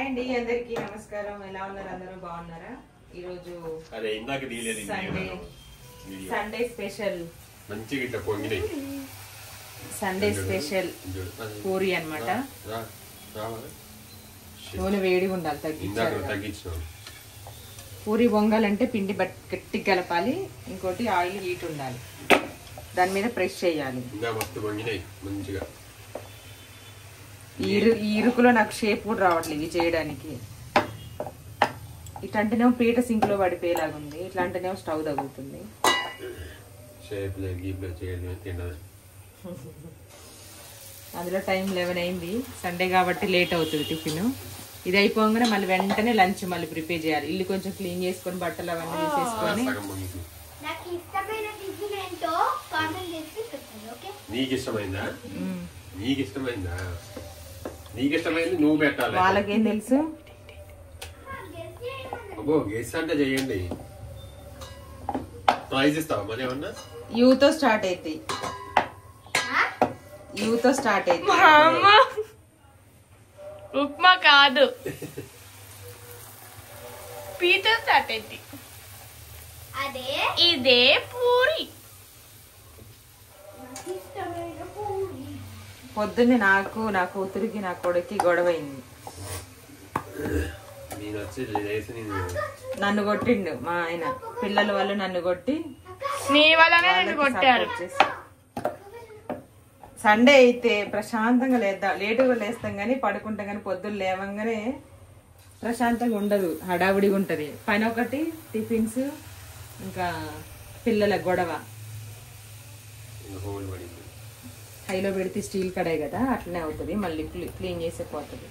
Hi అండి అందరికి నమస్కారం. ఎలా ఉన్నారు? అందరూ బాగున్నారా? ఈ రోజు సండే స్పెషల్ పూరి అన్నమాట. నూనె వేడిగా ఉండాలి, తగ్గించాలి. పూరి పొంగాలంటే పిండి గట్టిగా కలపాలి. ఇంకోటి ఆయిల్ హీట్ ఉండాలి, దాని మీద ప్రెస్ చేయాలి. ఈ ఇరుకులో నాకు షేప్ కూడా రావట్లేదు ఇవి చేయడానికి. ఇట్లాంటినేమో పీట సింక్ లో పడిపోయేలాగా ఉంది, ఇట్లాంటినేమో స్టవ్ తగులుతుంది. అందులో టైం 11 అయింది. సండే కాబట్టి లేట్ అవుతుంది టిఫిన్. ఇది అయిపోగానే మళ్ళీ వెంటనే లంచ్ మళ్ళీ ప్రిపేర్ చేయాలి. ఇల్లు కొంచెం క్లీన్ చేసుకొని బట్టలు అవన్నీ వేసేసుకొని. నువ్వు పెట్టాలి, వాళ్ళకేం తెలుసు. అంటే చెయ్యండి. ప్రైజ్ ఇస్తావా మరి ఏమన్నా? యూతో స్టార్ట్ అయితే ఉప్మా కాదు, పీతో స్టార్ట్ అయితే ఇదే పూరి. పొద్దున్నే నాకు, నా కూతురికి, నా కొడుక్కి గొడవ అయింది. నన్ను కొట్టిండు మా ఆయన. పిల్లల వాళ్ళు నన్ను కొట్టి నీ వల్లనే నన్ను కొట్టారు. సండే అయితే ప్రశాంతంగా లేటుగా లేస్తాం గానీ పడుకుంటాం గానీ పొద్దున్న లేవంగానే ప్రశాంతంగా ఉండదు, హడావుడిగా ఉంటది. పని ఒకటి, టిఫిన్స్, ఇంకా పిల్లల గొడవ. హైలో పెడితే స్టీల్ కడాయి కదా, అట్లనే అవుతుంది. మళ్ళీ క్లీన్ చేసే పోతుంది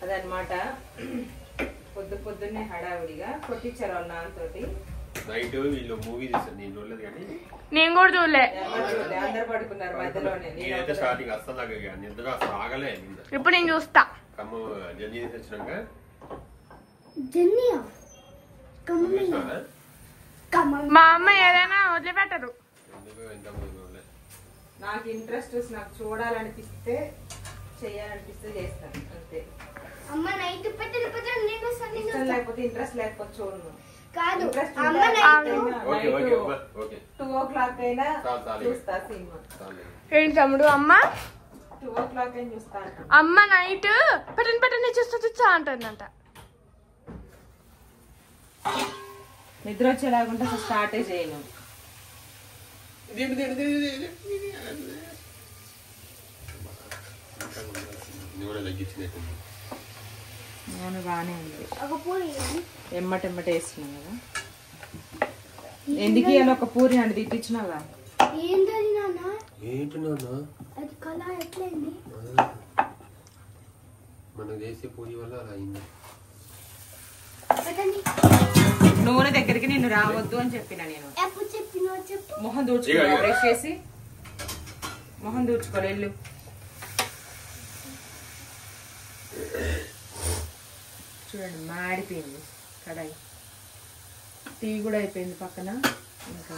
అదనమాట. పొద్దున్నే హడావుడిగా కొట్టించారు వాళ్ళ నాన్నతోటి. నేను కూడా చూడలే, అందరు పడుకున్నారు మధ్యలోనే. ఇప్పుడు నేను చూస్తా. మా అమ్మ ఏదైనా వదిలిపెట్టరు. నాకు ఇంట్రెస్ట్, నాకు చూడాలనిపిస్తే చేయాలనిపిస్తే చేస్తాను అంతే. ఇష్టం లేకపోతే ఇంట్రెస్ట్ లేకపోతే చూడను. 2 o'clock అయినా చూస్తా సినిమా. ఏంటి తమ్ముడు? అమ్మ 2 o'clock అయినా చూస్తా. అమ్మ నైట్ పెట్టని చూస్తా అంటుందంట. నిద్ర వచ్చేలాగుంటే అసలు స్టార్టే చేయను. నూనె బాగానే ఉంది, ఎమ్మటెమ్మట వేస్తున్నాం కదా. ఎందుకు ఇవాళ ఒక పూరి అండి తిట్టించినావా? నూనె దగ్గరికి నిన్ను రావద్దు అని చెప్పిన నేను. మొహం దూడ్చుకో, బ్రష్ చేసి మొహం దూడ్చుకోలే. వెళ్ళు. చూడండి మాడిపోయింది కడాయి. టీ కూడా అయిపోయింది పక్కన. ఇంకా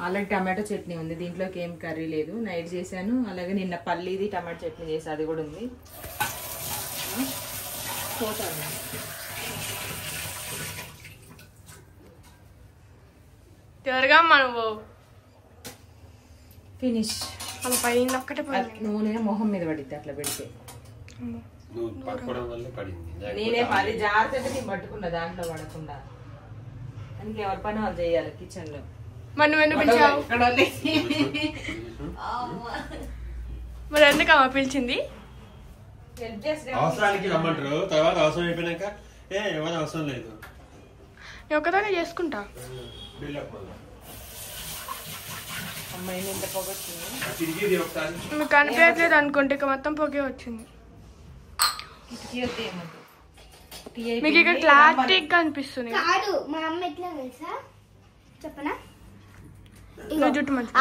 ఆల్రెడీ టమాటో చట్నీ ఉంది, దీంట్లోకి ఏం కర్రీ లేదు. నైట్ చేశాను. అలాగే నిన్న పల్లీది టమాటో చట్నీ చేసి అది కూడా ఉంది. పోతాను. త్వరగా మనము ఫినిష్. ఒక్కటే నూనె మొహం మీద పడిద్ది అట్లా పెడితే. నేనే మరి జాగ్రత్తగా నేను పట్టుకున్నా దాంట్లో పడకుండా. అందుకే ఎవరి పని వాళ్ళు చేయాలి కిచెన్ లో. మరి ఎందుకమ్మా పిలిచింది? అవసరానికి రమ్మంటారు, తర్వాత అవసరం అయిపోయినాక ఎవరు అవసరం లేదు. నేను ఒకదానే చేసుకుంటా. అమ్మాయిని ఎంత పొగ వచ్చింది మీకు కనిపించట్లేదు అనుకుంటే ఇక మొత్తం పొగే వచ్చింది. మీకు ఇక్కడ క్లారిటీగా కనిపిస్తుంది. మా అమ్మ ఎట్లా తెలుసా చెప్పనా?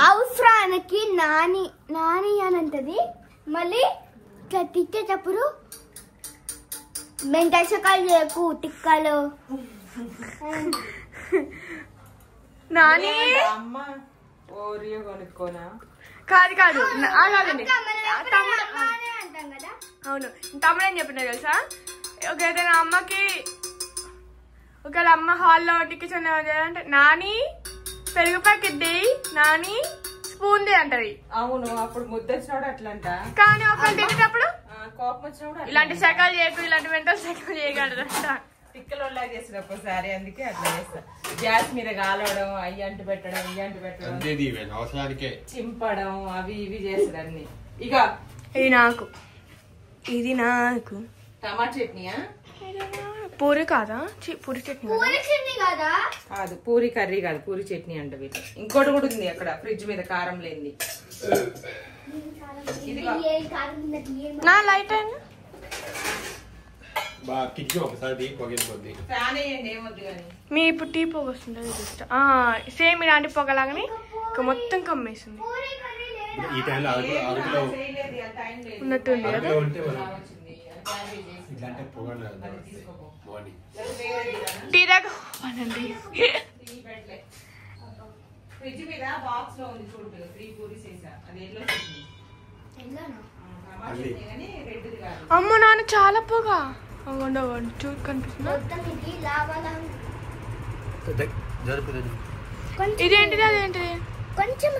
అవసరానికి నాని నాని అని అంటది. మళ్ళీ ఇట్లా తిట్టేటప్పుడు మెంటల్ చేయకు తిక్కలు నాని. అమ్మ ఓరియో కొనుక్కోనా? కాదు కాదండి అంటాం కదా. అవును తమ్ముడు ఏం చెప్పినా తెలుసా, ఏదైనా అమ్మకి ఒకవేళ అమ్మ హాల్లో కిచెన్ అంటే నాని పెరుగు ప్యాకెట్ దేయి, నాని స్పూన్ దే అంటది. అవును అప్పుడు ముద్ద వచ్చినప్పుడు అట్లంట, కానీ ఒకళ్ళు తినేటప్పుడు కోపం వచ్చినప్పుడు ఇలాంటి శకాలు చేయకు, ఇలాంటి మెంటల్ శకాలు చేయగలరంట. తిక్కలోలా చేస్తారు ఒక్కసారి, అందుకే అట్లా చేస్తా. గ్యాస్ మీద కాలవడం, అయ్యి అంటు పెట్టడం, ఇవి అంటు పెట్టడం, అవసరానికే చింపడం, అవి ఇవి చేస్తారు అన్ని. ఇక ఇది నాకు టమాటా చట్నీయా, పూరి కాదా, పూరి చట్నీ కదా. కాదు పూరి కర్రీ కాదు, పూరి చట్నీ అంట వీళ్ళు. ఇంకోటి కూడా ఉంది అక్కడ ఫ్రిడ్జ్ మీద కారం లేనిది. నా లైట్ అయినా కిచెన్ ఒకసారి పొగిపోద్ది. ఫ్యాన్ వేయండి ఏమొద్దు కానీ. మీ ఇప్పుడు టీ పొగ వస్తుంది సేమ్ ఇలాంటి పొగలాగానే మొత్తం కమ్మేస్తుంది ఈ టైంలో అరకులో ఉన్నట్టుంది కదా. ఉంటే ఇట్లాంటి పొగలు మార్నింగ్ టీ దాకా అనండి. ఫ్రిడ్జ్ మీద బాక్స్ లో ఉంది చూడు, 3 పూరీస్ వేసా, అది ఎల్లో చట్నీ. రెడ్ది కాదు. అమ్మో నాన్న చాలా పొగ చూడు కనిపిస్తుందా. ఇదేంటిది అదేంటిది కొంచెమే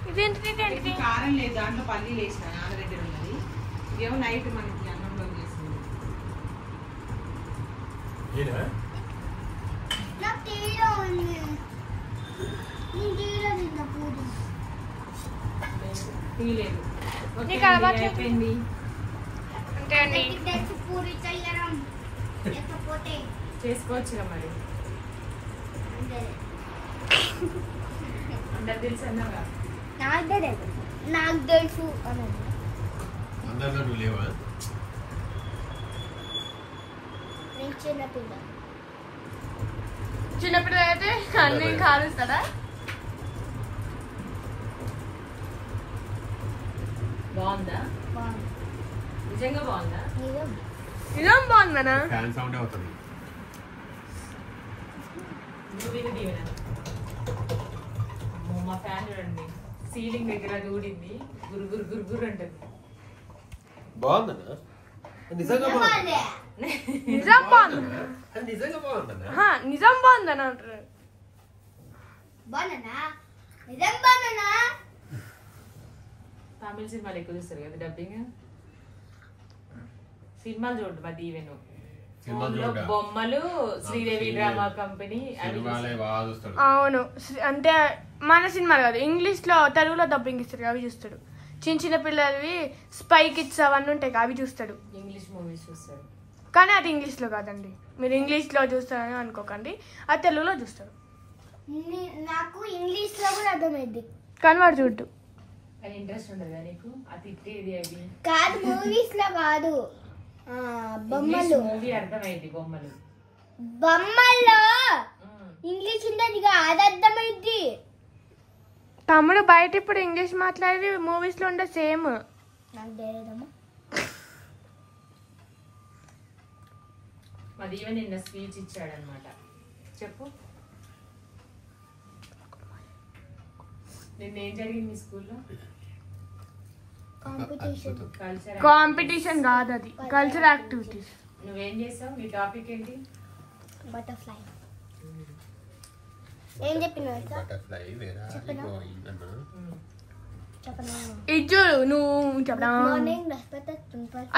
ఇదేంటిది ఇదేంటిది. కారం లేదు, దాంట్లో పల్లీలు వేసిన నాన్న దగ్గర ఉన్నది. ఇదేమో నైట్ మనకి అన్నంలో చేసింది. తీయలేదు. నీకు అలవాటు అయిపోయింది అంతే అండి. పూరి చేయడం లేకపోతే చేసుకోవచ్చుగా మరి. అందరు తెలుసు అన్నాగా. నాకు తెలుసు అని అందరిలో నువ్వు లేవా? నేను చిన్నపిల్ల. చిన్నపిల్లలు అయితే అన్ని కాలుస్తాడా. బాగుందా? నిజంగా బాగుందా? నిజం బాగుందనా? ఫ్యాన్ సౌండ్ అవుతుంది. మా ఫ్యాన్ చూడండి, సీలింగ్ దగ్గర దూడింది, గురు గురు గురు గురు అంటది. బాగుందన్నా? నిజంగా బాగుంది. నిజం బాగుందనా? నిజంగా బాగుందన్నా? నిజం బాగుందనా అంటారు. తమిళ సినిమాలు ఎక్కువ చూస్తారు కదా డబ్బింగ్. సినిమాలు చూడండి మా దీవెను, బొమ్మలు, శ్రీదేవి డ్రామా కంపెనీ. అవును అంటే మన సినిమాలు కాదు, ఇంగ్లీష్ లో తెలుగులో డబ్బింగ్ ఇస్తారు, అవి చూస్తాడు. చిన్న చిన్న పిల్లలవి స్పై కిడ్స్ అవన్నీ ఉంటాయి, అవి చూస్తాడు. ఇంగ్లీష్ మూవీస్ చూస్తాడు, కానీ అది ఇంగ్లీష్ లో కాదండి. మీరు ఇంగ్లీష్ లో చూస్తారని అనుకోకండి, అది తెలుగులో చూస్తాడు. నాకు ఇంగ్లీష్ లో కూడా అర్థమైంది, కానీ వాడు చూడ్డు. కానీ ఇంట్రెస్ట్ ఉండదు నీకు ఆ తిట్టేది అవి కాదు. మూవీస్ లో కాదు, బొమ్మలు. మూవీ అర్థమైంది, బొమ్మలు బొమ్మల్లో ఇంగ్లీష్ ఉండదు, అది అర్థమైంది. తమ్ముడు బయట ఇప్పుడు ఇంగ్లీష్ మాట్లాడేది మూవీస్ లో ఉండే సేమ్. నాకు తెలియదమ్మా. మా దీవెన నిన్న స్పీచ్ ఇచ్చాడనమాట. చెప్పు, నిన్న ఏం జరిగింది మీ స్కూల్లో? కాంపిటీషన్ కాదు, అది కల్చరల్ యాక్టివిటీస్. నువ్వేం చేసావు? నీ టాపిక్ ఏంటి? బటర్ఫ్లై. ఏం చెప్పినా ఇచ్చు నువ్వు చెప్పడా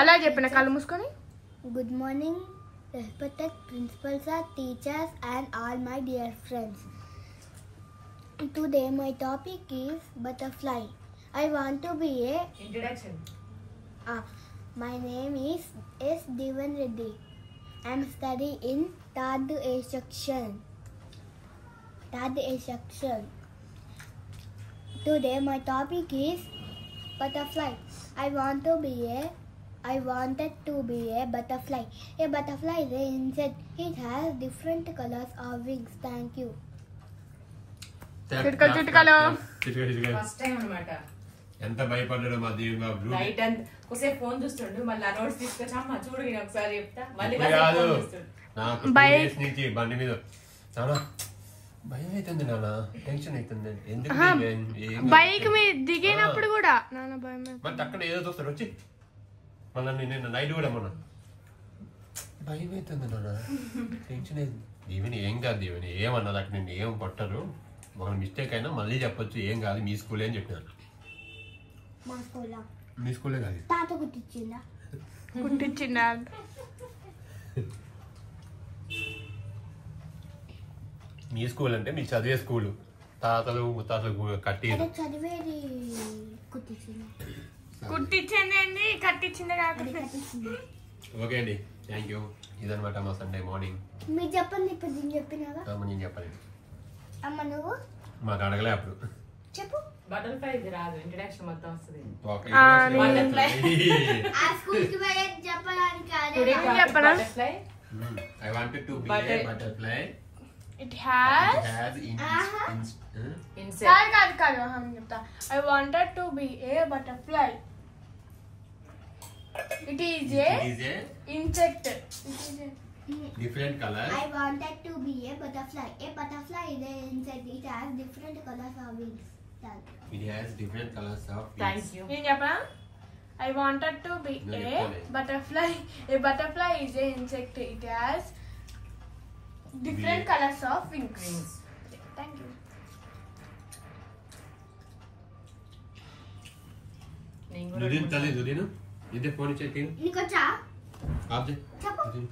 అలా చెప్పిన కళ్ళు మూసుకొని. Good morning respected principals, teachers and all my dear friends. Today my topic is butterfly. I want to be a introduction. My name is S. Divan Reddy. I am studying in third A section. Today my topic is butterfly. I wanted to be a butterfly. A butterfly is an insect. It has different colors of wings. Thank you. చిట్కలు first time అన్నమాట. ఎంత భయపడ్డాడు మా దీవెన్ బాబు. Night అంత ఒకసారి phone చూస్తుండు, మళ్ళీ ఆ నోట్స్ తీసుకొచ్చి అమ్మ చూడు నేను ఒకసారి చెప్తా, మళ్ళీ కాదు ఫోన్ చూస్తుండు. నాకు 2 days నుంచి బండి మీద చాలా భయం అవుతుంది నాన్న, టెన్షన్ అవుతుంది. ఎందుకు బైక్ మీద దిగినప్పుడు కూడా నాన్న భయం మరి అక్కడ ఏదో చూస్తారు వచ్చి మళ్ళీ నిన్న నైట్ కూడా మొన్న భయం అవుతుంది నాన్న, టెన్షన్ అవుతుంది. దీవెని ఏం కాదు, దీవెని ఏమన్నది అక్కడ నిన్ను ఏం కొట్టరు, ఒక మిస్టేక్ అయినా మళ్ళీ చెప్పొచ్చు, ఏం కాదు మీ స్కూలే అని చెప్పినారు. మా స్కూల్లో మీ స్కూలే కాదు, తాత కుట్టించిందా? కుట్టించిందా? మీ స్కూల్ అంటే మీ చదివే స్కూలు, తాతలు ముత్తాతలు కట్టి అదే చదివేది కుట్టించిందా? కుట్టించింది కట్టించింది కాకుండా. ఓకే అండి, థ్యాంక్ యూ. ఇదనమాట మా సండే మార్నింగ్. మీరు చెప్పండి, ఇప్పుడు నేను చెప్పినాగా. నేను చెప్పలేదు, అమ్మ నువ్వు మాకు అడగలే అప్పుడు. చెప్పు. బటర్ఫ్లై ఇది రాదు, ఇంట్రడక్షన్ మొత్తం వస్తుంది. ఆ స్కూల్కి పోయే చెప్పడానికి అదే. చెప్పనా? Butterfly I wanted to be a butterfly. It has insect. కాదు చెప్తా. I wanted to be a butterfly. It is a insect. different colors. I wanted to be a butterfly. A butterfly is an insect. It has different colors of wings. It has different colors of wings. Thank you. నేను చెప్పనా? I wanted to be No, a చెప్పలే. butterfly. A butterfly is an insect. It has different colors of wings. Thank you. నేను నువ్వు కూడా తల్లి నువ్వు ఇదే phone ఇచ్చే నీకొచ్చా? ఆబ్జె చెప్పు.